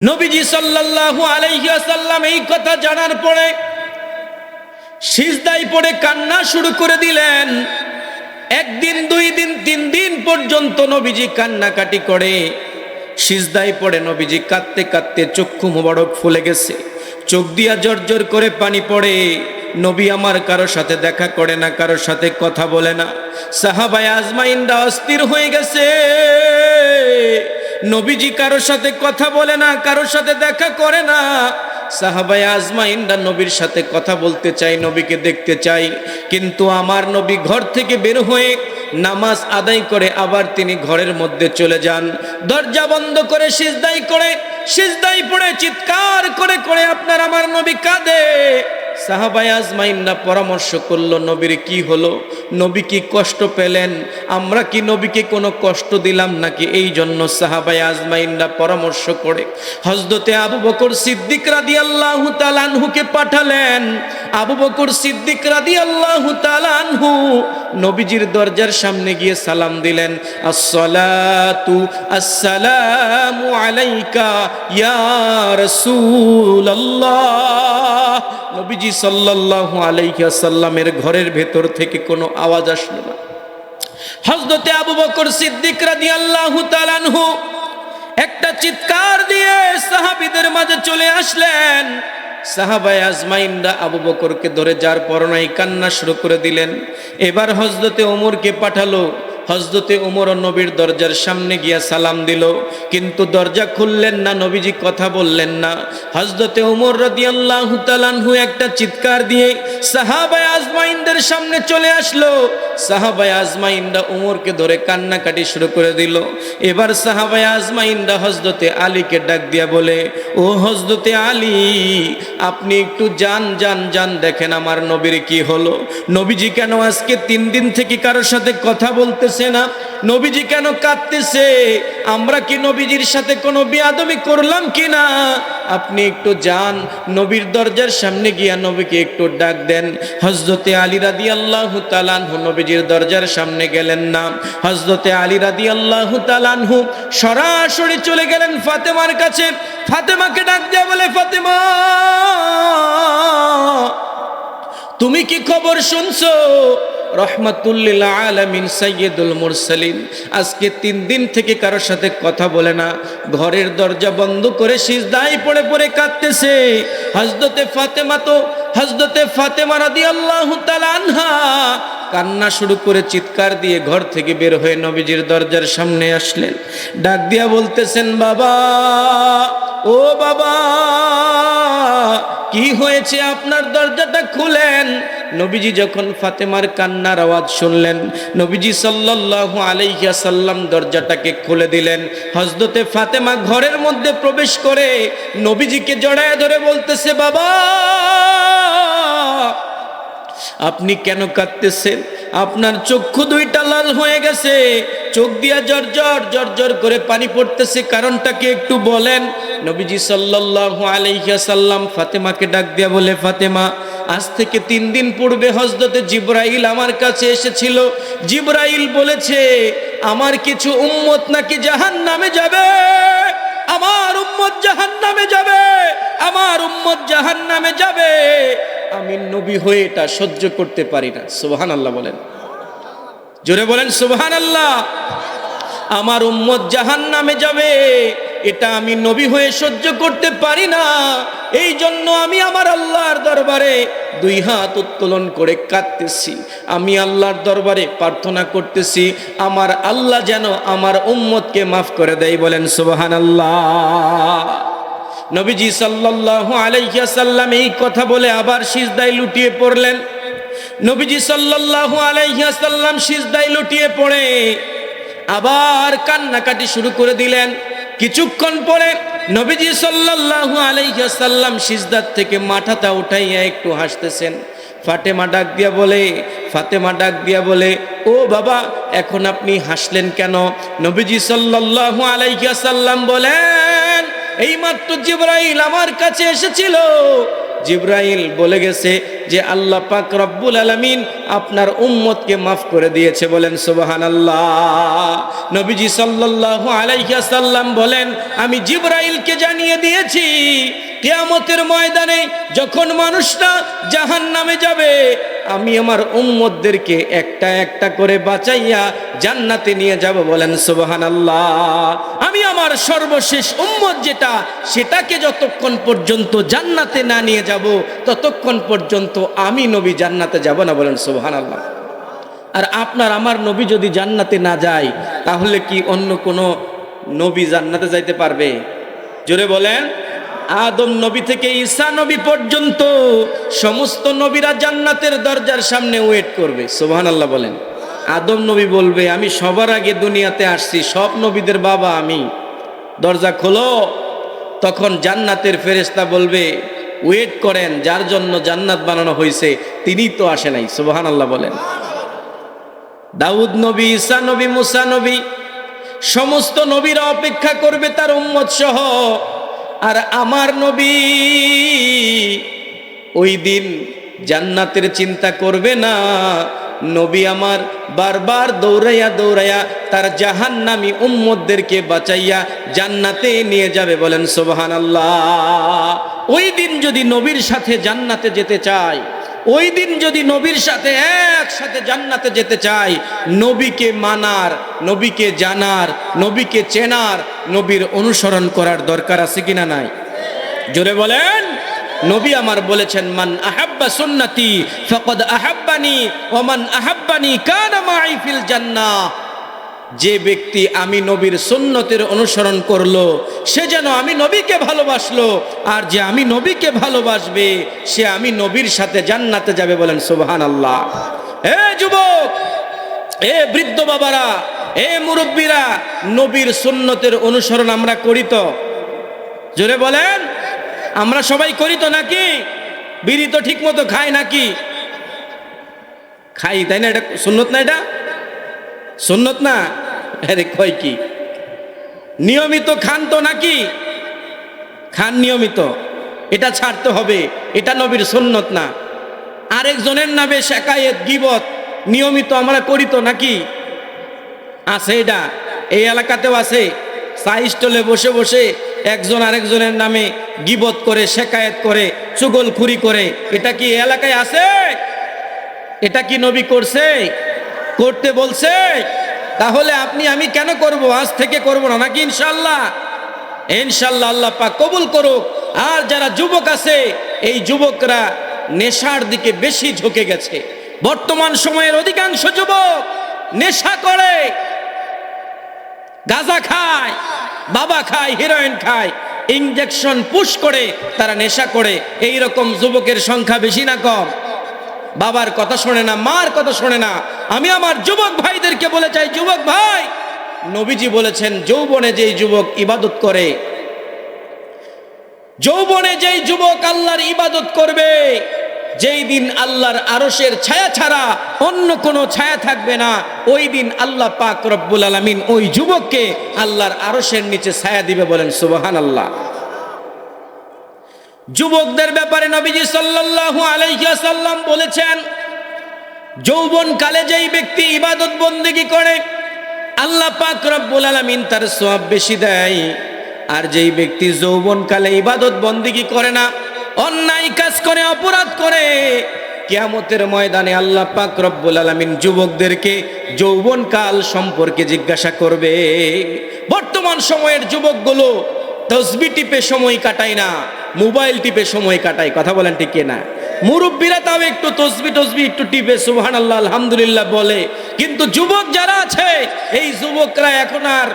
নবীজি সাল্লাল্লাহু আলাইহি ওয়াসাল্লাম এই কথা জানার পরে সিজদায় পড়ে কান্না শুরু করে দিলেন। একদিন, দুই দিন, তিন দিন পর্যন্ত নবীজি কান্নাকাটি করে সিজদায় পড়ে নবীজি কাঁদতে কাঁদতে চক্ষু মোবারক ফুলে গেছে, চোখ দিয়া জর্জর করে পানি পড়ে। নবী আমার কারো সাথে দেখা করে না, কারো সাথে কথা বলে না। সাহাবায়ে আজমাইনরা অস্থির হয়ে গেছে। নবীজি কারো সাথে কথা বলে না, কারো সাথে দেখা করে না। সাহাবায়ে আজমাইনরা নবীর সাথে কথা বলতে চাই, নবীকে দেখতে চাই, কিন্তু আমার নবী ঘর থেকে বের হয়ে নামাজ আদায় করে আবার তিনি ঘরের মধ্যে চলে যান। দরজা বন্ধ করে সিজদায় পড়ে চিৎকার করে করে আপনার আমার নবী কাঁদে। সাহাবায়ে আজমাইনরা পরামর্শ করলো, নবীর কি হলো? নবী কি কষ্ট পেলেন? আমরা কি নবীকে কোনো কষ্ট দিলাম নাকি? এই জন্য সাহাবায়ে আজমাইনরা পরামর্শ করে হযরতে আবু বকর সিদ্দিক রাদিয়াল্লাহু তাআলা আনহুকে পাঠালেন। আবু বকর সিদ্দিক রাদিয়াল্লাহু তাআলা আনহু নবীজির দরজার সামনে গিয়ে সালাম দিলেন, আসসালাতু আসসালামু আলাইকা ইয়া রাসূলুল্লাহ। নবীজি সাল্লাল্লাহু আলাইহি ওয়াসাল্লামের ঘরের ভেতর থেকে কোনো আওয়াজ আসলো না। হযরতে আবু বকর সিদ্দিক রাদিয়াল্লাহু তাআলা আনহু একটা চিৎকার দিয়ে সাহাবীদের মাঝে চলে আসলেন। সাহাবায়ে আজমাইনরা আবু বকরকে ধরে যার পরনাই কান্না শুরু করে দিলেন। এবার হযরতে ওমরকে পাঠালো। হযরতে ওমর নবীর দরজার সামনে গিয়া সালাম দিল, কিন্তু দরজা খুললেন না, নবীজি কথা বললেন না। হযরতে ওমর রাদিয়াল্লাহু তাআলা আনহু একটা চিৎকার দিয়ে সাহাবায়ে আজমাইনদের সামনে চলে আসলো। সাহাবায়ে আজমাইনরা ওমরকে ধরে কান্নাকাটি শুরু করে দিল। এবার সাহাবায়ে আজমাইনরা হযরতে আলীকে ডাক দিয়া বলে, ও হযরতে আলী, আপনি একটু যান দেখেন আমার নবীর কি হলো। নবীজি কেন আজকে 3 দিন থেকে কারোর সাথে কথা বলতেছে না? নবীজি কেন কাঁদতেছে? আমরা কি নবীজির সাথে কোনো বেয়াদবি করলাম কিনা? আপনি একটু যান, নবীর দরজার সামনে গিয়া নবীকে একটু ডাক দেন। হযরতে আলী রাদিয়াল্লাহু তাআলা আনহু নবীজির দরজার সামনে গেলেন না। হযরতে আলী রাদিয়াল্লাহু তাআলা আনহু সরাসরি চলে গেলেন ফাতেমার কাছে। ফাতেমাকে ডাক দিয়া বলে, ফাতেমা, তুমি কি খবর শুনছো? রহমাতুল লিল আলামিন সাইয়্যিদুল মুরসালিন আজকে 3 দিন থেকে কারোর সাথে কথা বলে না, ঘরের দরজা বন্ধ করে সিজদায় পড়ে পড়ে কাঁদতেছে। হযরতে ফাতেমা রাদিয়াল্লাহু তাআলা আনহা কান্না শুরু করে চিৎকার দিয়ে ঘর থেকে বের হয়ে নবীজির দরজার সামনে আসলেন। ডাক দিয়া বলতেছেন, বাবা, ও বাবা, কি হয়েছে? আপনার দরজাটা খুলেন। নবীজি যখন ফাতেমার কান্নার আওয়াজ শুনলেন, নবীজি সাল্লাল্লাহু আলাইহি ওয়াসাল্লাম দরজাটাকে খুলে দিলেন। হযরতে ফাতেমা ঘরের মধ্যে প্রবেশ করে নবীজিকে জড়ায় ধরে বলতেছে, বাবা, আপনি কেন কাঁদতেছেন? আপনার চক্ষু দুইটা লাল হয়ে গেছে, চোখ দিয়া জর্জর করে পানি পড়তেছে, কারণটাকে একটু বলেন। নবীজি সাল্লাল্লাহু আলাইহি ওয়াসাল্লাম ফাতেমাকে ডাক দিয়া বলে, ফাতেমা, আজ থেকে 3 দিন পূর্বে হযরতে জিবরাইল আমার কাছে এসেছিল। জিবরাইল বলেছে আমার কিছু উম্মত নাকি জাহান্নামে যাবে, আমার উম্মত জাহান্নামে যাবে, আমার উম্মত জাহান্নামে যাবে। আমি নবী হয়ে এটা সহ্য করতে পারি না। সুবহানাল্লাহ বলেন, জোরে বলেন সুবহানাল্লাহ। আমার উম্মত জাহান্নামে যাবে, এটা আমি নবী হয়ে সহ্য করতে পারি না। এই জন্য আমি আমার আল্লাহর দরবারে 2 হাত উত্তোলন করে কাঁদতেছি। আমি আল্লাহর দরবারে প্রার্থনা করতেছি আমার আল্লাহ যেন আমার উম্মতকে মাফ করে দেয়। বলেন সুবহানাল্লাহ। নবীজি সাল্লাল্লাহু আলাইহি ওয়াসাল্লাম এই কথা বলে আবার সিজদায় লুটিয়ে পড়লেন। নবীজি সাল্লাল্লাহু আলাইহি ওয়াসাল্লাম সিজদায় লুটিয়ে পড়ে আবার কান্নাকাটি শুরু করে দিলেন। কিছুক্ষণ পরে নবীজি সাল্লাল্লাহু আলাইহি ওয়াসাল্লাম সিজদার থেকে মাথাটা উঠাইয়া একটু হাসতেছেন। ফাতেমা ডাক দিয়া বলে, ও বাবা, এখন আপনি হাসলেন কেন? নবীজি সাল্লাল্লাহু আলাইহি ওয়াসাল্লাম বলেন, এইমাত্র জিবরাইল আমার কাছে এসেছিল, জিবরাইল বলে গেছে যে আল্লাহ পাক রব্বুল আলামিন আপনার উম্মতকে মাফ করে দিয়েছে, বলেন সুবহানাল্লাহ। নবীজি সাল্লাল্লাহু আলাইহি ওয়াসাল্লাম বলেন আমি জিবরাইলকে জানিয়ে দিয়েছি কিয়ামতের ময়দানে যখন মানুষরা জাহান্নামে যাবে আমি আমার উম্মতদেরকে একটা একটা করে বাঁচাইয়া জান্নাতে নিয়ে যাব, বলেন সুবহানাল্লাহ। আমি আমার সর্বশেষ উম্মত যেটা সেটাকে যতক্ষণ পর্যন্ত জান্নাতে না নিয়ে যাব ততক্ষণ পর্যন্ত আমি নবী জান্নাতে যাব না, বলেন সুবহানাল্লাহ। আর আপনার আমার নবী যদি জান্নাতে না যায় তাহলে কি অন্য কোনো নবী জান্নাতে যাইতে পারবে? জোরে বলেন। আদম নবী থেকে ঈসা নবী পর্যন্ত সমস্ত নবীরা জান্নাতের দরজার সামনে ওয়েট করবে, সুবহানাল্লাহ বলেন। আদম নবী বলবে আমি সবার আগে দুনিয়াতে আসছি, সব নবীদের বাবা আমি, দরজা খোলো। তখন জান্নাতের ফেরেশতা বলবে ওয়েট করেন, যার জন্য জান্নাত বানানো হয়েছে তিনিই তো আসে নাই, সুবহানাল্লাহ বলেন। দাউদ নবী, ঈসা নবী, মুসা নবী সমস্ত নবীরা অপেক্ষা করবে তার উম্মত সহ। আর আমার নবী ওই দিন জান্নাতের চিন্তা করবে না, নবী আমার বারবার দৌড়াইয়া দৌড়াইয়া তার জাহান্নামী উম্মতদেরকে বাঁচাইয়া জান্নাতে নিয়ে যাবে, বলেন সুবহানাল্লাহ। ওই দিন যদি নবীর সাথে জান্নাতে যেতে চায়, ওই দিন যদি নবীর সাথে একসাথে জান্নাতে যেতে চাই, নবীকে মানার, নবীকে জানার, নবীকে চেনার, নবীর অনুসরণ করার দরকার আছে কিনা নাই? জোরে বলেন। নবী আমার বলেছেন মান আহাব্বা সুন্নতি ফাকাদ আহাব্বানি ওয়া মান আহাব্বানি কানা মাই ফিল জান্নাহ। যে ব্যক্তি আমি নবীর সুন্নতের অনুসরণ করলো সে যেন আমি নবীকে ভালোবাসলো, আর যে আমি নবীকে ভালোবাসবে সে আমি নবীর সাথে জান্নাতে যাবে, বলেন সুবহানাল্লাহ। এ যুবক, এ বৃদ্ধ বাবারা, এ মুরব্বীরা, নবীর সুন্নতের অনুসরণ আমরা করি তো? জোরে বলেন। আমরা সবাই করি তো নাকি? বিড়ি তো ঠিক মতো খাই নাকি? খাই, তাই না? এটা সুন্নত না? এটা সুন্নত না? আরে কয় কি নিয়মিত খান তো নাকি? খান নিয়মিত, এটা ছাড়তে হবে, এটা নবীর সুন্নত না। আরেকজনের নামে শেকায়েত গীবত নিয়মিত আমরা করি তো নাকি? আছে, এটা এই এলাকাতেও আছে। চা স্টলে বসে বসে একজন আরেকজনের নামে গীবত করে, শেকায়েত করে, চুগলখুরি করে, এটা কি এলাকায় আছে? এটা কি নবী করছে? করতে বলছে? তাহলে আপনি আমি কেন করব? আজ থেকে করব না নাকি? ইনশাআল্লাহ, ইনশাআল্লাহ আল্লাহ পাক কবুল করুক। আর যারা যুবক আছে এই যুবকরা নেশার দিকে বেশি ঝুঁকে গেছে। বর্তমান সময়ের অধিকাংশ যুবক নেশা করে, গাঁজা খায়, বাবা খায়, হিরোইন খায়, ইনজেকশন পুশ করে তারা নেশা করে। এই রকম যুবকের সংখ্যা বেশি না কম? বাবার কথা শোনে না, মার কথা শোনে না। আমি আমার যুবক ভাইদেরকে বলে চাই, যুবক ভাই, নবীজি বলেছেন যৌবনে যেই যুবক ইবাদত করে, যৌবনে যেই যুবক আল্লাহর ইবাদত করবে, যেই দিন আল্লাহর আরশের ছায়া ছাড়া অন্য কোনো ছায়া থাকবে না, ওই দিন আল্লাহ পাক রব্বুল আলামিন ওই যুবককে আল্লাহর আরশের নিচে ছায়া দিবে, বলেন সুবহানাল্লাহ। যুবকদের ব্যাপারে নবীজি সাল্লাল্লাহু আলাইহি ওয়াসাল্লাম বলেছেন যৌবন কালে যেই ব্যক্তি ইবাদত বন্দেগী করে আল্লাহ পাক রব্বুল আলামিন তার সওয়াব বেশি দেয়। আর যেই ব্যক্তি যৌবন কালে ইবাদত বন্দেগী করে না, অন্যায় কাজ করে, অপরাধ করে, কিয়ামতের ময়দানে আল্লাহ পাক রব্বুল আলামিন যুবকদেরকে যৌবন কাল সম্পর্কে জিজ্ঞাসা করবে। বর্তমান সময়ের যুবকগুলো তসবিহ টিপে সময় কাটায় না, মোবাইল টিপে সময় কাটায়। কথা বলেন ঠিক কিনা? মুরব্বীরা তাও একটু তসবিহ একটু টিপে সুবহানাল্লাহ আলহামদুলিল্লাহ বলে, কিন্তু যুবক যারা আছে এই যুবকরা এখন আর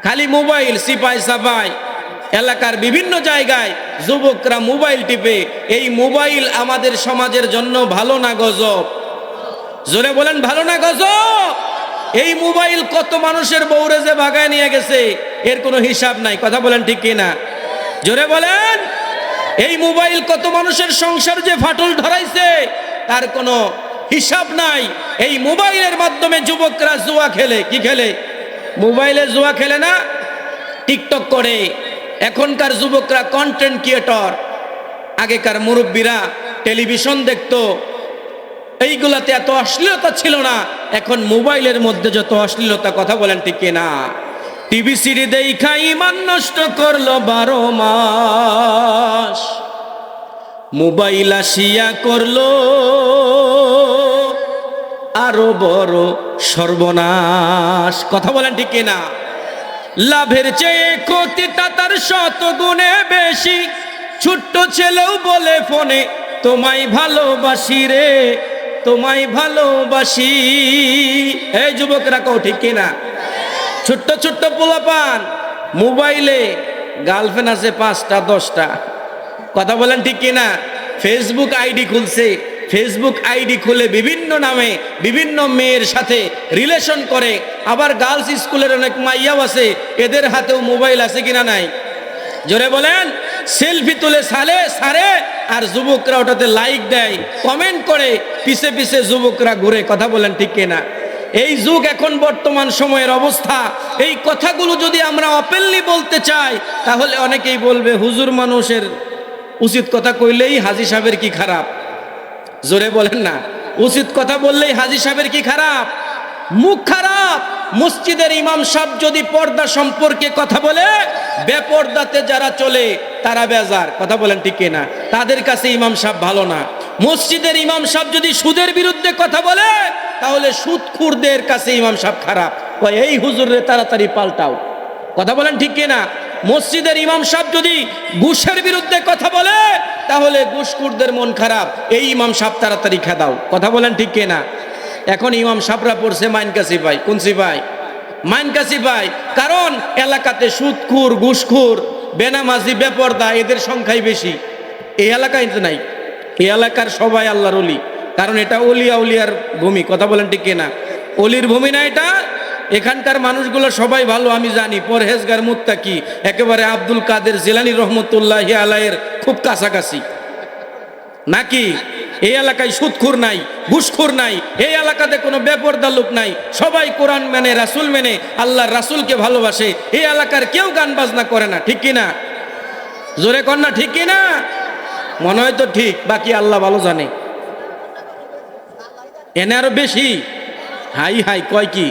খালি মোবাইল সিপাই সাপাই, এলাকার বিভিন্ন জায়গায় যুবকরা মোবাইল টিপে। এই মোবাইল আমাদের সমাজের জন্য ভালো না গজব? জোরে বলেন, ভালো না গজব? এই মোবাইল কত মানুষের বউরে যে ভাগায় নিয়ে গেছে এর কোনো হিসাব নাই। কথা বলেন ঠিক কিনা? জোরে বলেন। এই মোবাইল কত মানুষের সংসার যে ফাটল ধরাইছে তার কোনো হিসাব নাই। এই মোবাইলের মাধ্যমে যুবকরা জুয়া খেলে। কি খেলে? মোবাইলে জুয়া খেলে না, টিকটক করে, এখনকার যুবকরা কন্টেন্ট ক্রিয়েটর। আগেকার মুরব্বীরা টেলিভিশন দেখতো, এইগুলাতে এত অশ্লীলতা ছিল না। এখন মোবাইলের মধ্যে যত অশ্লীলতা, কথা বলেন ঠিক কিনা? টিভি সিডি দেখা ঈমান নষ্ট করলো 12 মাস, মোবাইল আসিয়া করলো আরো বড় সর্বনাশ, কথা বলেন ঠিক কিনা? লাভের চেয়ে ক্ষতিটা তার 100 গুণে বেশি। ছোট্ট ছেলেও বলে ফোনে তোমায় ভালোবাসি রে, তোমায় ভালোবাসি। এই যুবকরা কও ঠিক কিনা? ছোট্ট ছোট্ট পোলাপান মোবাইলে গার্লফ্রেন্ড আছে 5টা 10টা, কথা বলেন ঠিক কিনা? ফেসবুক আইডি খুলছে, ফেসবুক আইডি খুলে বিভিন্ন নামে বিভিন্ন মেয়ের সাথে রিলেশন করে। আবার গার্লস স্কুলের অনেক মাইয়াও আছে, এদের হাতেও মোবাইল আছে কিনা নাই? জোরে বলেন। সেলফি তুলে সারে আর যুবকরা ওটাতে লাইক দেয়, কমেন্ট করে, পিছে পিছে যুবকরা ঘুরে, কথা বলেন ঠিক কিনা? এই যুগ এখন বর্তমান সময়ের অবস্থা। এই কথাগুলো যদি আমরা ওপেনলি বলতে চাই, তাহলে অনেকেই বলবে হুজুর মানুষের উচিত কথা কইলেই হাজী সাহেবের কি খারাপ? জোরে বলেন না, উচিত কথা বললেই হাজী সাহেবের কি খারাপ? মুখ খারাপ। মসজিদের ইমাম সাহেব যদি পর্দা সম্পর্কে কথা বলে, বেপর্দাতে যারা চলে তারা বেজার, কথা বলেন ঠিক কিনা? তাদের কাছে ইমাম সাহেব ভালো না। মসজিদের ইমাম সাহেব যদি সুদের বিরুদ্ধে কথা বলে, তাহলে সুদখোরদের কাছে ইমাম সাহেব খারাপ। এই হুজুরে তাড়াতাড়ি পাল্টাও, কথা বলেন ঠিক কিনা? মসজিদের ইমাম সাহেব যদি ঘুষের বিরুদ্ধে কথা বলে, তাহলে ঘুষখোরদের মন খারাপ, এই ইমাম সাহেব তাড়াতাড়ি খেদাও, কথা বলেন ঠিক কিনা? এখন ইমাম সাহেবরা পড়ছে মাইনকাসি ভাই। কোন সিপাই? মাইনকাসি ভাই। কারণ এলাকাতে সুদখোর, ঘুষখোর, বেনামাজি, বেপর্দা এদের সংখ্যাই বেশি। এই এলাকায় নাই, এই এলাকার সবাই আল্লাহর ওলি। কারণ এটা ওলিয়া উলিয়ার ভূমি, কথা বলেন ঠিক কিনা? অলির ভূমি না এটা। এখানকার মানুষগুলো সবাই ভালো, আমি জানি, পরহেজগার, মুত্তাকি, একেবারে আব্দুল কাদের জিলানী রহমতুল্লাহি আলাইহির খুব কাছাকাছি। নাকি এই এলাকায় সুদখোর নাই, ঘুষখোর নাই, এই এলাকাতে কোনো বেপরদা লোক নাই, সবাই কোরআন মেনে, রাসূল মেনে, আল্লাহর রাসূলকে ভালোবাসে। এই এলাকার কেউ গান বাজনা করে না, ঠিক কিনা? জোরে কর না, ঠিক কিনা? মনে হয় তো ঠিক, বাকি আল্লাহ ভালো জানে। এনে আরো বেশি হাই হাই কয় কি?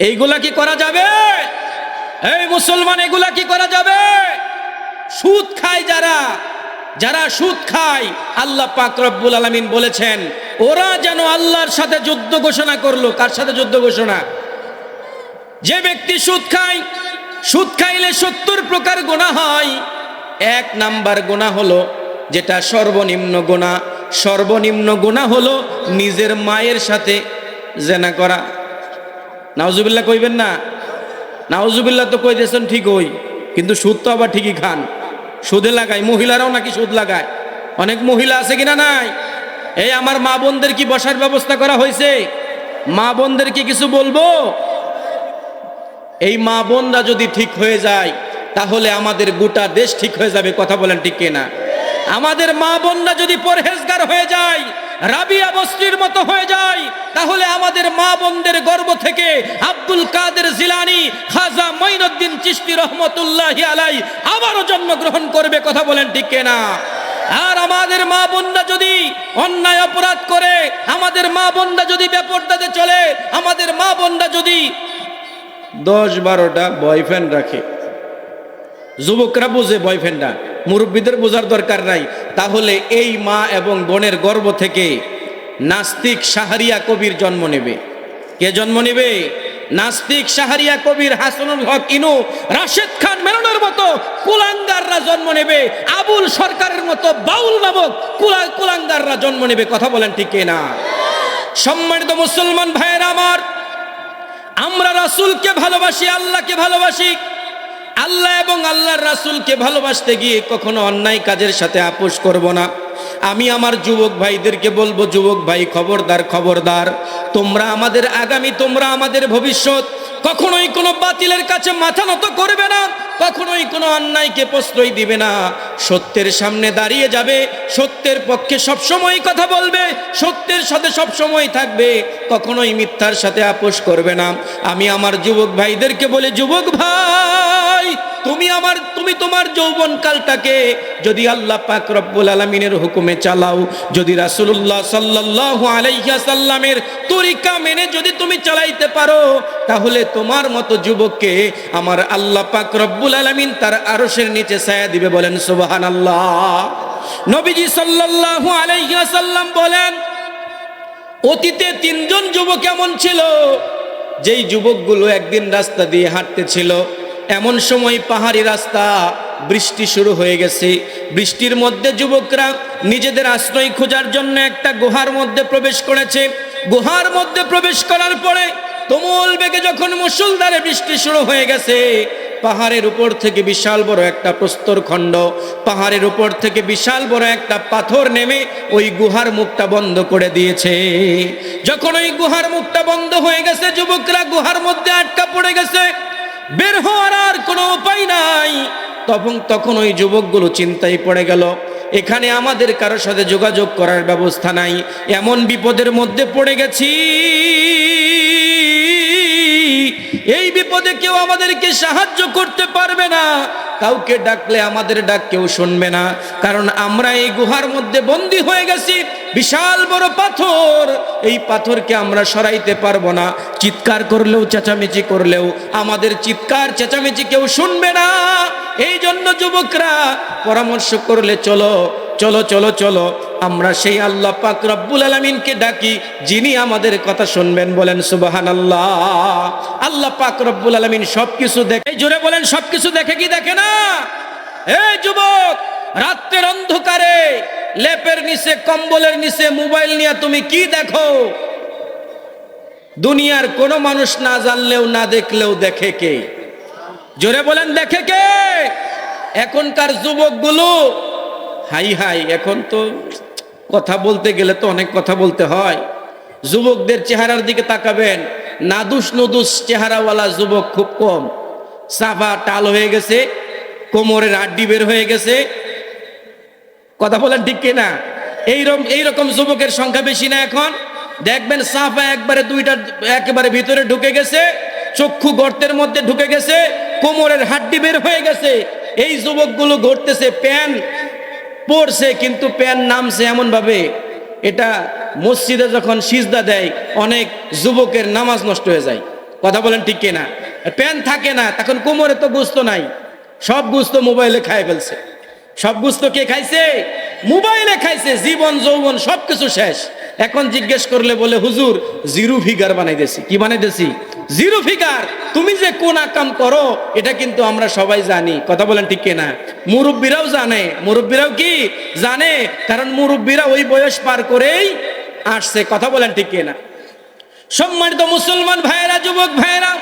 এইগুলা কি করা যাবে? এই মুসলমান, এগুলা কি করা যাবে? সুদ খায় যারা, যারা সুদ খায়, আল্লাহ পাক রব্বুল আলামিন বলেছেন ওরা যেন আল্লাহর সাথে যুদ্ধ ঘোষণা করলো। কার সাথে যুদ্ধ ঘোষণা? যে ব্যক্তি সুদ খায়, সুদ খাইলে 70 প্রকার গুনাহ হয়। 1 নাম্বার গুনাহ হলো, যেটা সর্বনিম্ন গুনাহ, সর্বনিম্ন গুনাহ হলো নিজের মায়ের সাথে জেনা করা। নাউজুবিল্লাহ কইবেন না? নাউজুবিল্লাহ তো কই দিয়েছেন ঠিক হই, কিন্তু সুদ তো আবার ঠিকই খান, সুদে লাগায়। মহিলারাও নাকি সুদ লাগায়, অনেক মহিলা আছে কিনা নাই? এই আমার মা বোনদের কি বসার ব্যবস্থা করা হয়েছে? মা বোনদের কি কিছু বলবো? এই মা বোনরা যদি ঠিক হয়ে যায়, তাহলে আমাদের গোটা দেশ ঠিক হয়ে যাবে, কথা বলেন ঠিক কিনা? আমাদের মা বোনরা যদি পরহেজগার হয়ে যায়, রাবিয়া বস্তির মতো হয়ে যায়, তাহলে আমাদের মা বোনদের গর্ভ থেকে আব্দুল কাদের জিলানী, খাজা মঈনুদ্দিন চিশতি রহমতুল্লাহি আলাইহি আবারও জন্মগ্রহণ করবে, কথা বলেন ঠিক কিনা? আর আমাদের মা বোনরা যদি অন্যায় অপরাধ করে, আমাদের মা বোনরা যদি বেপরদাতে চলে, আমাদের মা বোনরা যদি 10-12টা বয়ফ্রেন্ড রাখে, যুবকরা বুঝে বয়ফ্রেন্ডটা, মুরব্বীদের বোঝার দরকার নাই, তাহলে এই মা এবং বোনের গর্ভ থেকে নাস্তিক শাহরিয়া কবির জন্ম নেবে। কে জন্ম নেবে? নাস্তিক শাহরিয়া কবির, হাসানুল হক ইনু, রাশেদ খান মেননের মতো কুলাঙ্গাররা জন্ম নেবে, আবুল সরকারের মতো বাউল নামক কুলাঙ্গাররা জন্ম নেবে, কথা বলেন ঠিক কিনা? সম্মানিত মুসলমান ভাইয়েরা আমার, আমরা রাসূলকে ভালোবাসি, আল্লাহকে ভালোবাসি। আল্লাহ এবং আল্লাহর রাসূলকে ভালোবাসতে গিয়ে কখনো অন্যায় কাজের সাথে আপোষ করব না। আমি আমার যুবক ভাইদেরকে বলবো, যুবক ভাই খবরদার, খবরদার, তোমরা আমাদের আগামী, তোমরা আমাদের ভবিষ্যৎ। কখনোই কোনো বাতিলের কাছে মাথা নত করবে না। কখনোই কোনো অন্যায়কে প্রশ্রয় দিবে না, সত্যের সামনে দাঁড়িয়ে যাবে, সত্যের পক্ষে সবসময় কথা বলবে, সত্যের সাথে সবসময় থাকবে, কখনোই মিথ্যার সাথে আপোষ করবে না। আমি আমার যুবক ভাইদেরকে বলে, যুবক ভাই, তুমি তোমার যৌবনকালটাকে যদি আল্লাহ পাক রব্বুল আলামিনের হুকুমে চালাও, যদি রাসূলুল্লাহ সাল্লাল্লাহু আলাইহি ওয়াসাল্লামের তরিকা মেনে যদি তুমি চালাইতে পারো, তাহলে তোমার মতো যুবককে আমার আল্লাহ পাক রব্বুল আলামিন তার আরশের নিচে ছায়া দিবে। বলেন সুবহানাল্লাহ। নবীজি সাল্লাল্লাহু আলাইহি ওয়াসাল্লাম বলেন, অতীতে তিনজন যুবক এমন ছিল, যেই যুবকগুলো একদিন রাস্তা দিয়ে হাঁটতেছিল, এমন সময় পাহাড়ি রাস্তা, বৃষ্টি শুরু হয়ে গেছে। বৃষ্টির মধ্যে যুবকরা নিজেদের আশ্রয় খোঁজার জন্য একটা গুহার মধ্যে প্রবেশ করেছে। গুহার মধ্যে প্রবেশ করার পরে তুমুল বেগে যখন মুষলধারে বৃষ্টি শুরু হয়ে গেছে, পাহাড়ের উপর থেকে বিশাল বড় একটা প্রস্তরখণ্ড, পাহাড়ের উপর থেকে বিশাল বড় একটা পাথর নেমে ওই গুহার মুখটা বন্ধ করে দিয়েছে। যখন ওই গুহার মুখটা বন্ধ হয়ে গেছে, যুবকরা গুহার মধ্যে আটকা পড়ে গেছে, বের হওয়ার আর কোনো উপায় নাই। তখন ওই যুবকগুলো চিন্তায় পড়ে গেল, এখানে আমাদের কারোর সাথে যোগাযোগ করার ব্যবস্থা নাই, এমন বিপদের মধ্যে পড়ে গেছি, এই বিপদে কেউ আমাদেরকে সাহায্য করতে পারবে না, কাউকে ডাকলে আমাদের ডাক কেউ শুনবে না, কারণ আমরা এই গুহার মধ্যে বন্দী হয়ে গেছি। বিশাল বড় পাথর, এই পাথরকে আমরা সরাইতে পারবো না, চিৎকার করলেও চেঁচামেচি করলেও আমাদের চিৎকার চেঁচামেচি কেউ শুনবে না। এই জন্য যুবকরা পরামর্শ করলে, চলো চলো চলো চলো আমরা সেই আল্লাহ পাক রব্বুল আলামিনকে ডাকি, যিনি আমাদের কথা শুনবেন। বলেন সুবহানাল্লাহ। আল্লাহ পাক রব্বুল আলামিন সবকিছু দেখে, জোরে বলেন সবকিছু দেখে কি দেখে না? এই যুবক, রাত্রের অন্ধকারে লেপের নিচে, কম্বলের নিচে মোবাইল নিয়ে তুমি কি দেখো? দুনিয়ার কোনো মানুষ না জানলেও না দেখলেও দেখে কে? জোরে বলেন দেখে কে? এখনকার যুবকগুলো, হাই হাই, এখন তো কথা বলতে গেলে তো অনেক কথা বলতে হয়। যুবকদের চেহারার দিকে তাকাবেন, নাদুস নুদুস চেহারাওয়ালা যুবক খুব কম, সাফা টাল হয়ে গেছে, কোমরের আড্ডি বের হয়ে গেছে। কথা বলেন ঠিক কিনা? এইরকম যুবকের সংখ্যা বেশি না এখন। দেখবেন সাফা একবারে দুইটা একেবারে ভিতরে ঢুকে গেছে, চক্ষু গর্তের মধ্যে ঢুকে গেছে, কোমরের হাড্ডি বের হয়ে গেছে। এই যুবকগুলো ঘুরতেছে, প্যান্ট পড়ছে কিন্তু প্যান্ট নামছে এমন ভাবে, এটা মসজিদে যখন সিজদা দেয় অনেক যুবকের নামাজ নষ্ট হয়ে যায়। কথা বলেন ঠিক কিনা? প্যান্ট থাকে না, তখন কোমরে তো গোস্ত নাই, সব গোস্ত মোবাইলে খায় ফেলছে। সব গোস্ত কে খাইছে? মোবাইলে খাইছে। জীবন যৌবন সবকিছু শেষ। এখন জিজ্ঞেস করলে বলে, হুজুর জিরো ফিগার বানাইতেছি। কি বানাইতেছি? Zero figure. তুমি যে কোন আকাম করো এটা কিন্তু আমরা সবাই জানি। কথা বলেন ঠিক কিনা? মুরব্বীরাও জানে। মুরব্বীরাও কি জানে? কারণ মুরব্বীরা ওই বয়স পার করেই আসছে। কথা বলেন ঠিক কিনা? সম্মানিত মুসলমান ভাইয়েরা, যুবক ভাইয়েরা,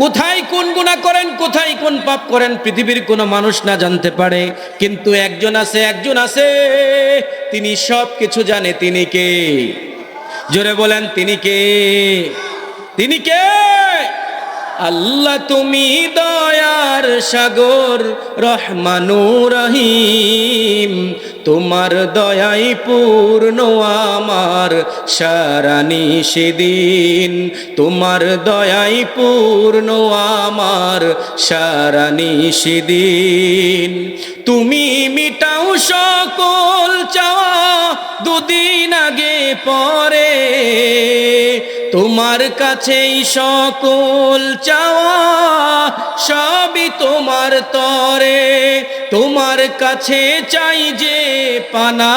কোথায় কোন গুনাহ করেন, কোথায় কোন পাপ করেন পৃথিবীর কোনো মানুষ না জানতে পারে, কিন্তু একজন আছে, তিনি সব কিছু জানে। তিনি কে? জোরে বলেন তিনি কে? তিনি কে? আল্লাহ তুমি দয়ার সাগর, রহমানুর রহিম, তোমার দয়াই পূর্ণ আমার সারা নিশিদিন, তোমার দয়াই পূর্ণ আমার সারা নিশিদিন। তুমি মিটাও সকল চাওয়া দুদিন আগে পরে, তোমার কাছেই সকল চাওয়া সবই তোমার তরে, তোমার কাছে চাই যে পানা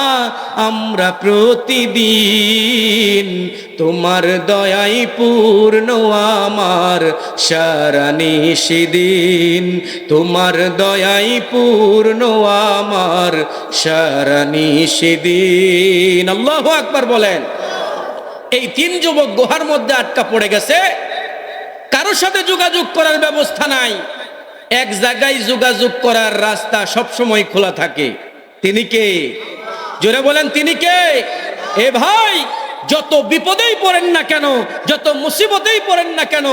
আমরা প্রতিদিন, তোমার দয়াই পূর্ণ আমার সারা নিশিদিন, তোমার দয়াই পূর্ণ আমার সারা নিশিদিন। আল্লাহু আকবার বলেন। এই তিন যুবক গুহার মধ্যে আটকা পড়ে গেছে, কারোর সাথে যোগাযোগ করার ব্যবস্থা নাই। এক জায়গায় যোগাযোগ করার রাস্তা সব সময় খোলা থাকে। তিনি কে? জোরে বলেন তিনি কে? এ ভাই, যত বিপদেই পড়েন না কেন, যত মুসিবতেই পড়েন না কেন,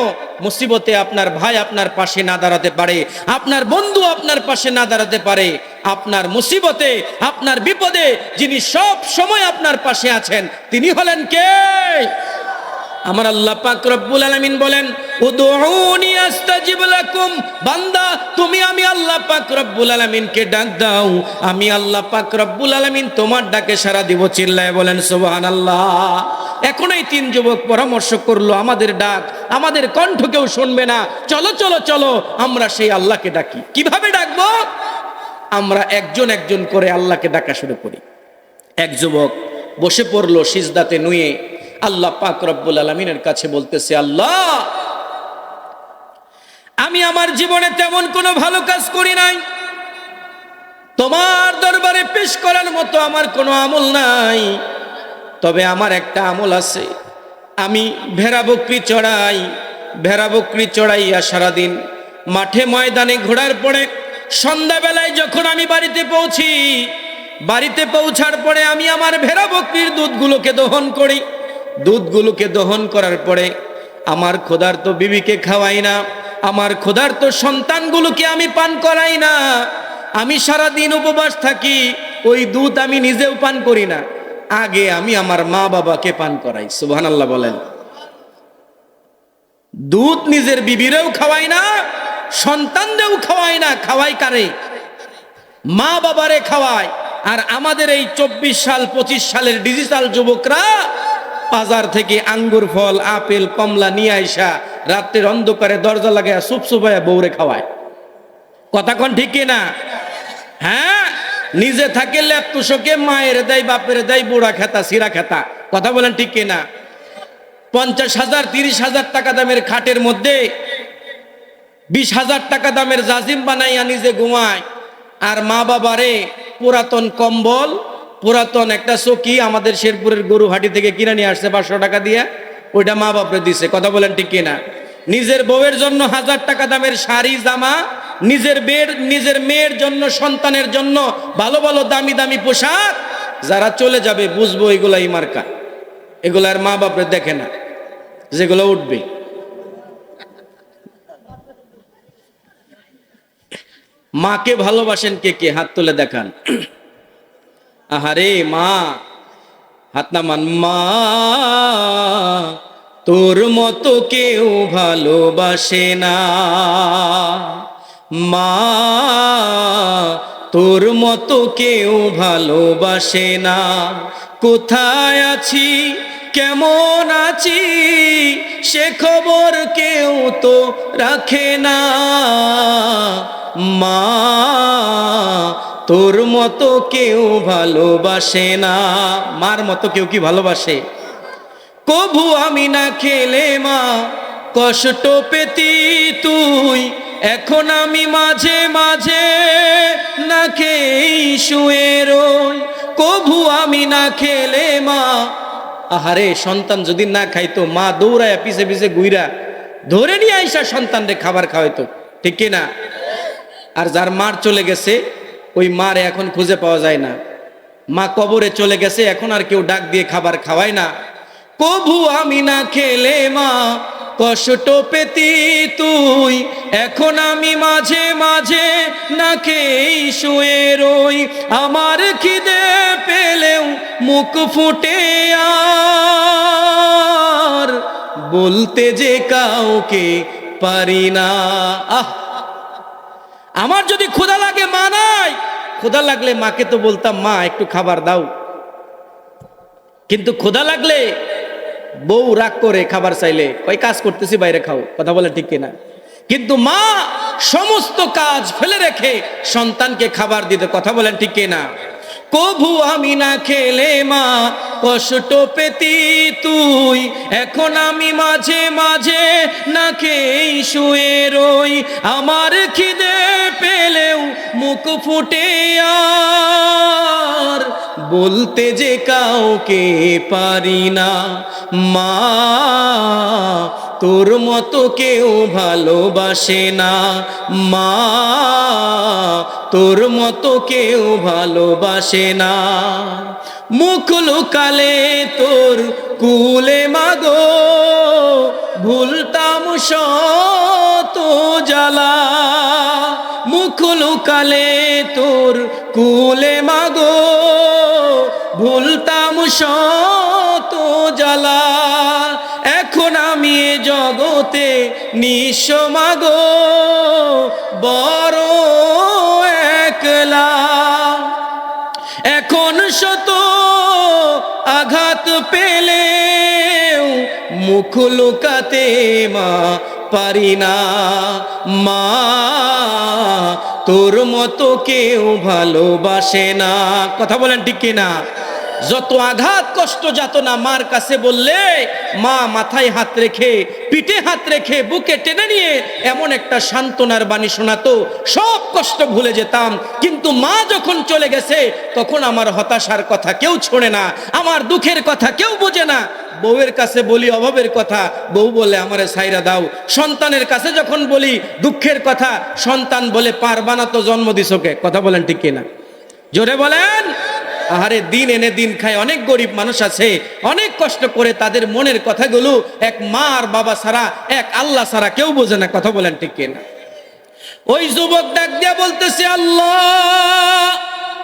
মুসিবতে আপনার ভাই আপনার পাশে না দাঁড়াতে পারে, আপনার বন্ধু আপনার পাশে না দাঁড়াতে পারে, আপনার মুসিবতে আপনার বিপদে যিনি সব সময় আপনার পাশে আছেন তিনি হলেন কে? আমার আল্লাহ পাক রব্বুল আলামিন বলেন, উদউনি আস্তাজিব লাকুম। বান্দা তুমি আমি আল্লাহ পাক রব্বুল আলামিনকে ডাক দাও, আমি আল্লাহ পাক রব্বুল আলামিন তোমার ডাকে সাড়া দিব। চিল্লায়ে বলেন সুবহানাল্লাহ। এখন এই তিন যুবক পরামর্শ করলো, আমাদের ডাক, আমাদের কণ্ঠ কেউ শুনবে না, চলো চলো চলো আমরা সেই আল্লাহকে ডাকি। কিভাবে ডাকবো? আমরা একজন একজন করে আল্লাহকে ডাকা শুরু করি। এক যুবক বসে পড়লো সিজদাতে নুয়ে, আল্লাহ পাক রব্বুল আলামিনের কাছে বলতেছে, আল্লাহ আমি আমার জীবনে তেমন কোনো ভালো কাজ করি নাই, তোমার দরবারে পেশ করার মতো আমার কোনো আমল নাই, তবে আমার একটা আমল আছে। আমি ভেড়া বকরি চড়াই, ভেড়া বকরি চড়াইয়া সারাদিন মাঠে ময়দানে ঘোরার পরে সন্ধ্যাবেলায় যখন আমি বাড়িতে পৌঁছি, বাড়িতে পৌঁছার পরে আমি আমার ভেড়া বকরির দুধগুলোকে দহন করি। দুধগুলোকে দহন করার পরে আমার ক্ষুধার্ত বিবিকে খাওয়াই না, আমার ক্ষুধার্ত সন্তানগুলোকে আমি পান করাই না। আমি সারাদিন উপবাস থাকি, ওই দুধ আমি নিজেও পান করি না, আগে আমি আমার মা বাবাকে পান করাই। সুবহানাল্লাহ বলেন। দুধ নিজের বিবিরেও খাওয়াই না, সন্তানদেরও খাওয়াই না, খাওয়াই কারে? মা বাবারে খাওয়ায়। আর আমাদের এই 24 সাল 25 সালের ডিজিটাল যুবকরা বাজার থেকে আঙ্গুর ফল, আপেল, কমলা নিয়ে আইসা রাত্রের অন্ধকারে দরজা লাগায় সুপসুপায়া বউরে খাওয়ায়। কথা কোন ঠিক না? হ্যাঁ, নিজে থাকে ল্যাপ তুষকে, মায়ের দেয়, বাপের দেয়, বুড়া খেতা, সিরা খেতা। কথা বলেন ঠিক না? 50,000 30,000 টাকা দামের খাটের মধ্যে 20,000 টাকা দামের জাজিম বানাইয়া নিজে ঘুমায়, আর মা বাবারে পুরাতন কম্বল, পুরাতন একটা চকি আমাদের শেরপুরের গরুহাটি থেকে কিনে নিয়ে আসছে 500 টাকা দিয়ে, ওইটা মা বাপরে দিছে। কথা বলেন ঠিক কিনা? নিজের বউয়ের জন্য 1000 টাকা দামের শাড়ি জামা, নিজের মেয়ের জন্য, সন্তানের জন্য ভালো ভালো দামি দামি পোশাক। যারা চলে যাবে বুঝবো এগুলাই মার্কা, এগুলার মা বাপরে দেখে না, যেগুলো উঠবে। মাকে ভালোবাসেন কে কে? হাত তুলে দেখান। আহারে মা, হাত নামান। মা তোর মতো কেউ ভালোবাসে না, মা তোর মতো কেউ ভালোবাসে না। কোথায় আছি, কেমন আছি, সে খবর কেউ তো রাখে না। মা তোর মতো কেউ ভালোবাসে না। মার মতো কেউ কি ভালোবাসে? কভু আমি না খেলে মা কষ্ট পেতি তুই, এখন আমি মাঝে মাঝে না খেয়েই শুয়ে রই। কভু আমি না খেলে মা, আহারে সন্তান যদি না খাইতো, মা দৌড়ায় পিছে পিছে গুইরা ধরে নিয়ে আইসা সন্তানরে খাবার খাওয়াইতো। ঠিক কিনা? আর যার মার চলে গেছে, ওই মার এখন খুঁজে পাওয়া যায় না। মা কবরে চলে গেছে, এখন আর কেউ ডাক দিয়ে খাবার খাওয়ায় না। কভু আমি না খেলে মা কষ্ট পেতি তুই, এখন আমি মাঝে মাঝে না খেয়েই শুয়ে রই। আমার খিদে পেলেও মুখ ফুটে আর বলতে যে কাউকে পারি না। আমার যদি ক্ষুধা লাগে, মা নাই, ক্ষুধা লাগলে মাকে তো বলতাম, মা একটু খাবার দাও। কিন্তু ক্ষুধা লাগলে বউ রাগ করে খাবার চাইলে, ওই কাজ করতেছি বাইরে খাও। কথা বলে ঠিক কিনা? কিন্তু মা সমস্ত কাজ ফেলে রেখে সন্তানকে খাবার দিতে। কথা বলেন ঠিক কিনা? কভু আমি না খেলে মা কষ্ট পেতি তুই, এখন আমি মাঝে মাঝে না খেয়েই শুয়ে রই। আমার খিদে পেলেও মুখ ফুটে আর বলতে যে কাউকে পারি না। মা তোর মতো কেউ ভালোবাসে না, মা তোর মতো কেউ ভালোবাসে না। মুখ লুকালে তোর কুলে মাগো, ভুলতাম শত জ্বালা। মুখ লুকালে তোর কুলে মাগো, ভুলতাম শত জ্বালা। এখন আমি এ জগতে নিঃস্ব মাগো, বড় একলা। এখন শত আঘাত পেলেও মুখ লুকাতে মা পারি না। মা তোর মতো কেউ ভালোবাসে না। কথা বলেন ঠিক কিনা? যত আঘাত কষ্ট যাতনা মার কাছে বললে মা মাথায় হাত রেখে, পিঠে হাত রেখে, বুকে টেনে নিয়ে এমন একটা সান্ত্বনার বাণী শোনাতো, সব কষ্ট ভুলে যেতাম। কিন্তু মা যখন চলে গেছে তখন আমার হতাশার কথা কেউ শোনে না, আমার দুঃখের কথা কেউ বোঝে না। বউয়ের কাছে বলি অভাবের কথা, বউ বলে আমারে সাইরা দাও। সন্তানের কাছে যখন বলি দুঃখের কথা, সন্তান বলে পারবা না তো জন্ম দিছোকে। কথা বলেন ঠিক কিনা? জোরে বলেন। আহারে, দিন এনে দিন খায় অনেক গরিব মানুষ আছে, অনেক কষ্ট করে, তাদের মনের কথাগুলো এক মা আর বাবা ছাড়া, এক আল্লাহ ছাড়া কেউ বোঝে না। কথা বলেন ঠিক কিনা? ওই যুবক ডাক দিয়া বলতেছে, আল্লাহ,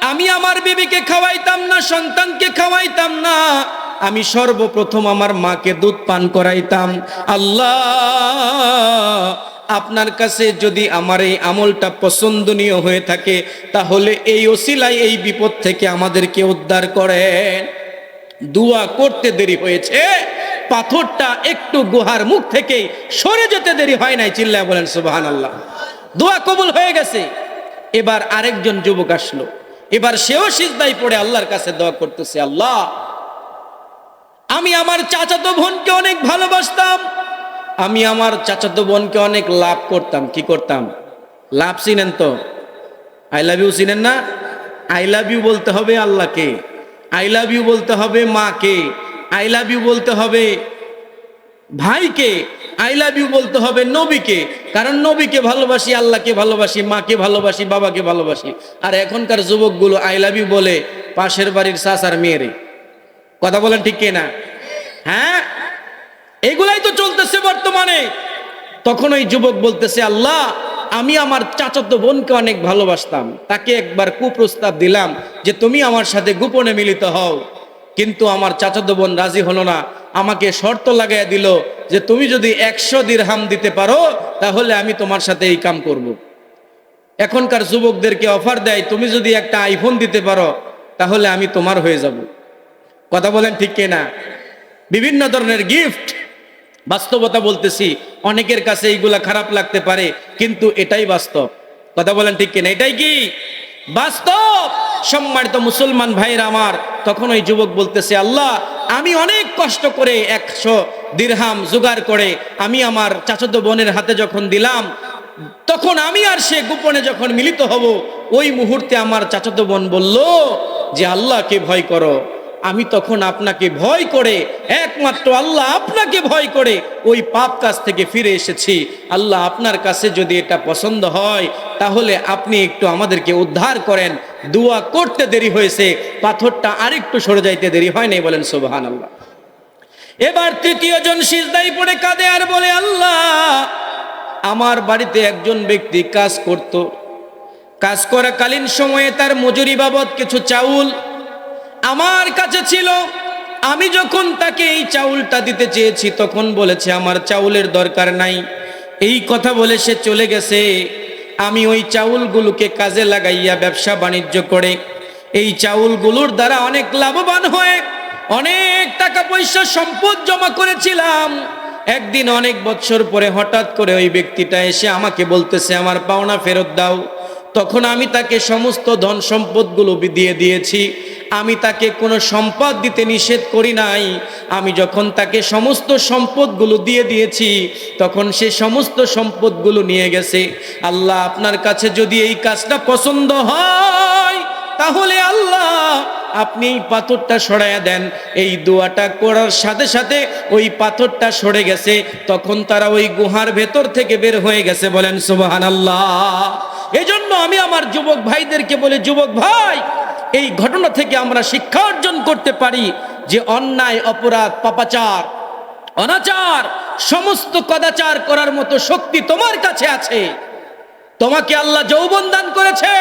আমি আমার বিবিকে খাওয়াইতাম না, সন্তানকে খাওয়াইতাম না, আমি সর্বপ্রথম আমার মাকে দুধ পান করাইতাম। আল্লাহ, আপনার কাছে যদি আমার এই আমলটা পছন্দনীয় হয়ে থাকে, তাহলে এই ওসিলায় এই বিপদ থেকে আমাদেরকে উদ্ধার করেন। দোয়া করতে দেরি হয়েছে, পাথরটা একটু গুহার মুখ থেকে সরে যেতে দেরি হয় নাই। চিল্লায় বলেন সুবহানাল্লাহ। দোয়া কবুল হয়ে গেছে। এবার আরেকজন যুবক আসলো, এবার সেও সিজদায় পড়ে আল্লাহর কাছে দোয়া করতেছে, আল্লাহ, আমি আমার চাচাতো বোনকে অনেক ভালোবাসতাম, আমি আমার চাচাতো বোনকে অনেক লাভ করতাম। কি করতাম? লাভ চিনেন তো? আই লাভ ইউ চিনেন না? আই লাভ ইউ বলতে হবে আল্লাহকে, আই লাভ ইউ বলতে হবে মাকে, আই লাভ ইউ বলতে হবে ভাইকে, আই লাভ ইউ বলতে হবে নবীকে। কারণ নবীকে ভালোবাসি, আল্লাহকে ভালোবাসি, মাকে ভালোবাসি, বাবাকে ভালোবাসি। আর এখনকার যুবকগুলো আই লাভ ইউ বলে পাশের বাড়ির চাচার মেয়েরে। কথা বলেন ঠিক কিনা? হ্যাঁ, এগুলাই তো চলতেছে বর্তমানে। তখন ওই যুবক বলতেছে, আল্লাহ, আমি আমার চাচাতো বোনকে অনেক ভালোবাসতাম, তাকে একবার কুপ্রস্তাব দিলাম যে তুমি আমার সাথে গোপনে মিলিত হও, কিন্তু আমার চাচাতো বোন রাজি হলো না। আমাকে শর্ত লাগাইয়া দিল যে তুমি যদি 100 দিরহাম দিতে পারো তাহলে আমি তোমার সাথে এই কাম করব। এখনকার যুবকদেরকে অফার দেয়, তুমি যদি একটা আইফোন দিতে পারো তাহলে আমি তোমার হয়ে যাব। কথা বলেন ঠিক কিনা? বিভিন্ন ধরনের গিফট। বাস্তবতা বলতেছি, অনেকের কাছে এইগুলা খারাপ লাগতে পারে, কিন্তু এটাই বাস্তব। কথা বলেন ঠিক কিনা? এটাই কি বাস্তব? সম্মানিত মুসলমান ভাইরা আমার, তখন ওই যুবক বলতেছে, আল্লাহ, আমি অনেক কষ্ট করে 100 দিরহাম জোগাড় করে আমি আমার চাচাতো বোনের হাতে যখন দিলাম, তখন আমি আর সে গোপনে যখন মিলিত হব, ওই মুহূর্তে আমার চাচাতো বোন বলল যে আল্লাহকে ভয় করো। আমি তখন আপনাকে ভয় করে, একমাত্র আল্লাহ আপনাকে ভয় করে ওই পাপ কাজ থেকে ফিরে এসেছি। আল্লাহ, আপনার কাছে যদি এটা পছন্দ হয় তাহলে আপনি একটু আমাদেরকে উদ্ধার করেন। দোয়া করতে দেরি হয়েছে, পাথরটা আরেকটু সরে যাইতে দেরি হয় নাই। বলেন সুবহানাল্লাহ। এবার তৃতীয় জন সিজদায় পড়ে কাঁদে আর বলে, আল্লাহ, আমার বাড়িতে একজন ব্যক্তি কাজ করত, কাজ করাকালীন সময়ে তার মজুরি বাবদ কিছু চাউল আমার কাছে ছিল। আমি যখন তাকে এই চাউলটা দিতে চেয়েছি তখন বলেছে আমার চাউলের দরকার নাই। এই কথা বলে সে চলে গেছে। আমি ওই চাউলগুলোকে কাজে লাগাইয়া ব্যবসা বাণিজ্য করে এই চাউলগুলোর দ্বারা অনেক লাভবান হয়ে অনেক টাকা পয়সা সম্পদ জমা করেছিলাম। একদিন অনেক বছর পরে হঠাৎ করে ওই ব্যক্তিটা এসে আমাকে বলতেছে আমার পাওনা ফেরত দাও। তখন আমি তাকে সমস্ত ধন সম্পদগুলো দিয়ে দিয়েছি। আমি তাকে কোনো সম্পদ দিতে নিষেধ করি নাই। আমি যখন তাকে সমস্ত সম্পদগুলো দিয়ে দিয়েছি তখন সে সমস্ত সম্পদগুলো নিয়ে গেছে। আল্লাহ, আপনার কাছে যদি এই কাজটা পছন্দ হয় তাহলে আল্লাহ আপনি এই পাথরটা সরাইয়া দেন। এই দোয়াটা করার সাথে সাথে ওই পাথরটা সরে গেছে। তখন তারা ওই গুহার ভেতর থেকে বের হয়ে গেছে। বলেন সুবহানাল্লাহ। এজন্য আমি আমার যুবক ভাইদেরকে বলি, যুবক ভাই, এই ঘটনা থেকে আমরা শিক্ষা অর্জন করতে পারি যে অন্যায়, অপরাধ, পাপাচার, অনাচার, সমস্ত কদাচার করার মতো শক্তি তোমার কাছে আছে। তোমাকে আল্লাহ যৌবন দান করেছে,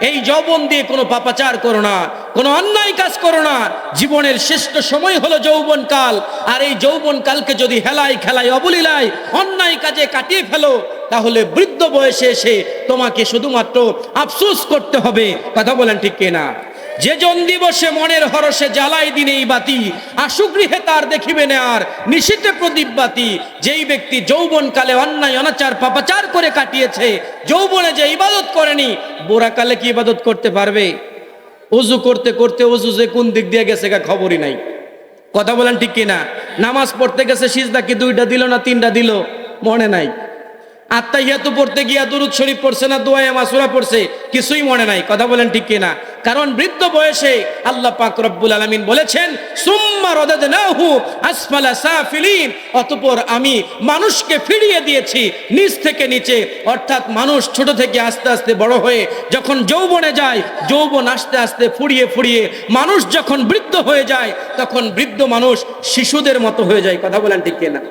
এই যৌবন দিয়ে কোনো পাপাচার করো না, কোনো অন্যায় কাজ করো না। জীবনের শ্রেষ্ঠ সময় হলো যৌবন কাল, আর এই যৌবন কালকে যদি হেলায় খেলায় অবলীলায় অন্যায় কাজে কাটিয়ে ফেলো, তাহলে বৃদ্ধ বয়সে এসে তোমাকে শুধুমাত্র আফসোস করতে হবে। কথা বলেন ঠিক কিনা? যে জন দিবসে মনের হরসে জ্বালাই দিনে এই বাতি, আশুগৃহে তার দেখিবে না আর নিশীথে প্রদীপ বাতি। যেই ব্যক্তি যৌবন কালে অন্যায়, অনাচার, পাপাচার করে কাটিয়েছে, যৌবনে যে ইবাদত করেনি, বুড়া কালে কি ইবাদত করতে পারবে? ওযু করতে করতে ওযু যে কোন দিক দিয়ে গেছে গা খবরই নাই। কথা বলেন ঠিক কিনা? নামাজ পড়তে গেছে, সিজদা কি 2টা দিল না 3টা দিল মনে নাই। আত্তাহিয়াতু পড়তে গিয়া দুরূদ শরীফ পড়ছে না দোয়া মাসুরা পড়ছে, কিছুই মনে নাই। কথা বলেন ঠিক কিনা? কারণ বৃদ্ধ বয়সে আল্লাহ পাক রব্বুল আলামিন বলেছেন, সুম্মা রাদাদনাহু আসফালা সাফিলিন, অতঃপর আমি মানুষকে ফিরিয়ে দিয়েছি নিচ থেকে নিচে। অর্থাৎ মানুষ ছোট থেকে আস্তে আস্তে বড় হয়ে যখন যৌবনে যায়, যৌবন আস্তে আস্তে ফুরিয়ে ফুরিয়ে মানুষ যখন বৃদ্ধ হয়ে যায়, তখন বৃদ্ধ মানুষ শিশুদের মতো হয়ে যায়। কথা বলেন ঠিক কিনা?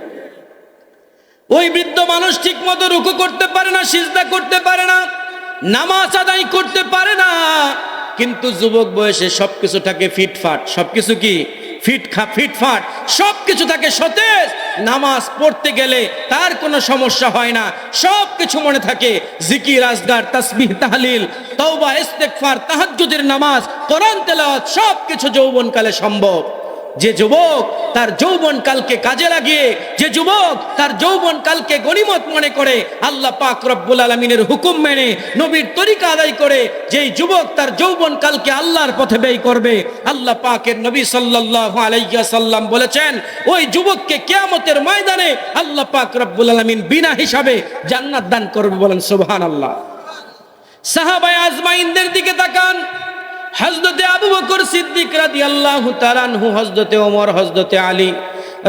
ওই বৃদ্ধ মানুষ ঠিক মতো রুকু করতে পারে না, সিজদা করতে পারে না, নামাজ আদায় করতে পারে না। কিন্তু যুবক বয়সে সবকিছু থাকে ফিটফাট। সবকিছু কি ফিটফাট, সবকিছু থাকে সতেজ। নামাজ পড়তে গেলে তার কোনো সমস্যা হয় না, সবকিছু মনে থাকে। জিকির, আজগার, তাসবিহ, তাহলিল, তওবা, ইস্তেগফার, তাহাজ্জুদের নামাজ, কোরআন তেলাওয়াত সবকিছু যৌবনকালে সম্ভব। যে যুবক তার যৌবন কালকে কাজে লাগিয়ে, যে যুবক তার যৌবন কালকে গনিমত মনে করে, আল্লাহ পাক রব্বুল আলামিনের হুকুম মেনে নবীর তরিকা আদায় করে, যেই যুবক তার যৌবন কালকে আল্লাহর পথে ব্যয় করবে, আল্লাহ পাকের নবী সাল্লাল্লাহু আলাইহি ওয়াসাল্লাম বলেছেন, ওই যুবককে কিয়ামতের ময়দানে আল্লাহ পাক রব্বুল আলামিন বিনা হিসাবে জান্নাত দান করবে। বলেন সুবহানাল্লাহ। সাহাবায়ে আজমাইনদের দিকে তাকান। হযরতে আবু বকর সিদ্দিক রাদিয়াল্লাহু তাআলা আনহু, হযরতে ওমর, হযরতে আলী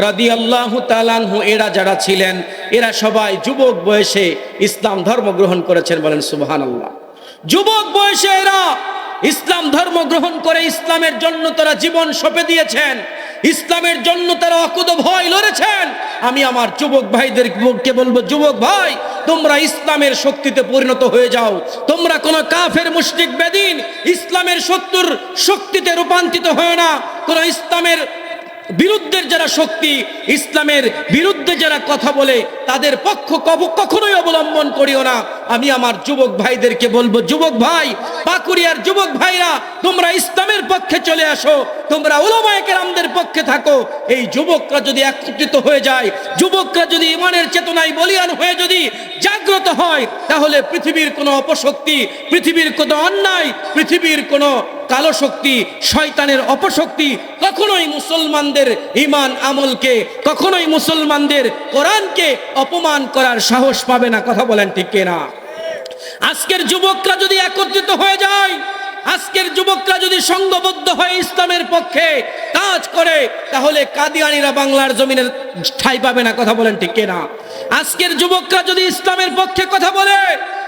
রাদিয়াল্লাহু তাআলা আনহু, এরা যারা ছিলেন, এরা সবাই যুবক বয়সে ইসলাম ধর্ম গ্রহণ করেছেন। বলেন সুবহানাল্লাহ। যুবক বয়সে এরা ইসলাম ধর্ম গ্রহণ করে ইসলামের জন্য তারা জীবন সঁপে দিয়েছেন, ইসলামের জন্য তারা অকুতোভয় লড়েছেন। আমি আমার যুবক ভাইদেরকে বলবো, যুবক ভাই, তোমরা ইসলামের শক্তিতে পরিণত হয়ে যাও। তোমরা কোন কাফের, মুশরিক, বেদিন, ইসলামের শত্রুর শক্তিতে রূপান্তরিত হয় না। কোন ইসলামের বিরুদ্ধের যারা শক্তি, ইসলামের বিরুদ্ধে যারা কথা বলে, তাদের পক্ষ কখনোই অবলম্বন করিও না। আমি আমার যুবক ভাইদেরকে বলবো, যুবক ভাই, পাকুড়িয়ার যুবক ভাইরা, তোমরা ইসলামের পক্ষে চলে আসো, তোমরা উলামায়ে কেরামদের পক্ষে থাকো। এই যুবকরা যদি একত্রিত হয়ে যায়, যুবকরা যদি ঈমানের চেতনায় বলিয়ান হয়ে যদি জাগ্রত হয়, তাহলে পৃথিবীর কোনো অপশক্তি, পৃথিবীর কোনো অন্যায়, পৃথিবীর কোনো কালো শক্তি, শয়তানের অপশক্তি কখনোই মুসলমানদের ঈমান আমলকে, কখনোই মুসলমানদের কোরআনকে অপমান করার সাহস পাবে না। কথা বলেন ঠিক কিনা? আজকের যুবকরা যদি একত্রিত হয়ে যায়, আজকের যুবকরা যদি সংঘবদ্ধ হয়ে ইসলামের পক্ষে কাজ করে, তাহলে কাদিয়ানীরা বাংলার জমিনের ঠাঁই পাবে না। কথা বলেন ঠিক কিনা? আজকের যুবকরা যদি ইসলামের পক্ষে কথা বলে,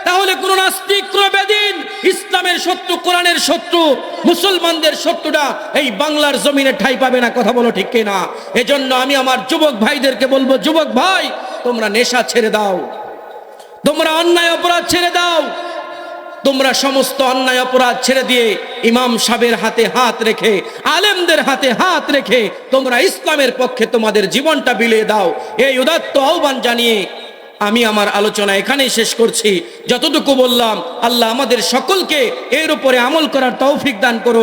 তাহলে কোন নাস্তিক, কোন বেদিন, ইসলামের শত্রু, কোরআনের শত্রু, মুসলমানদের শত্রুরা এই বাংলার জমিনে ঠাঁই পাবে না। কথা বলো ঠিক কিনা? এজন্য আমি আমার যুবক ভাইদেরকে বলবো, যুবক ভাই, তোমরা নেশা ছেড়ে দাও, তোমরা অন্যায় অপরাধ ছেড়ে দাও, তোমরা সমস্ত অন্যায় অপরাধ ছেড়ে দিয়ে ইমাম সাহেবের হাতে হাত রেখে, আলেমদের হাতে হাত রেখে তোমরা ইসলামের পক্ষে তোমাদের জীবনটা বিলিয়ে দাও। এই উদাত্ত আহ্বান জানিয়ে আমি আমার আলোচনা এখানেই শেষ করছি। যতটুকু বললাম, আল্লাহ আমাদের সকলকে এর উপরে আমল করার তৌফিক দান করুন।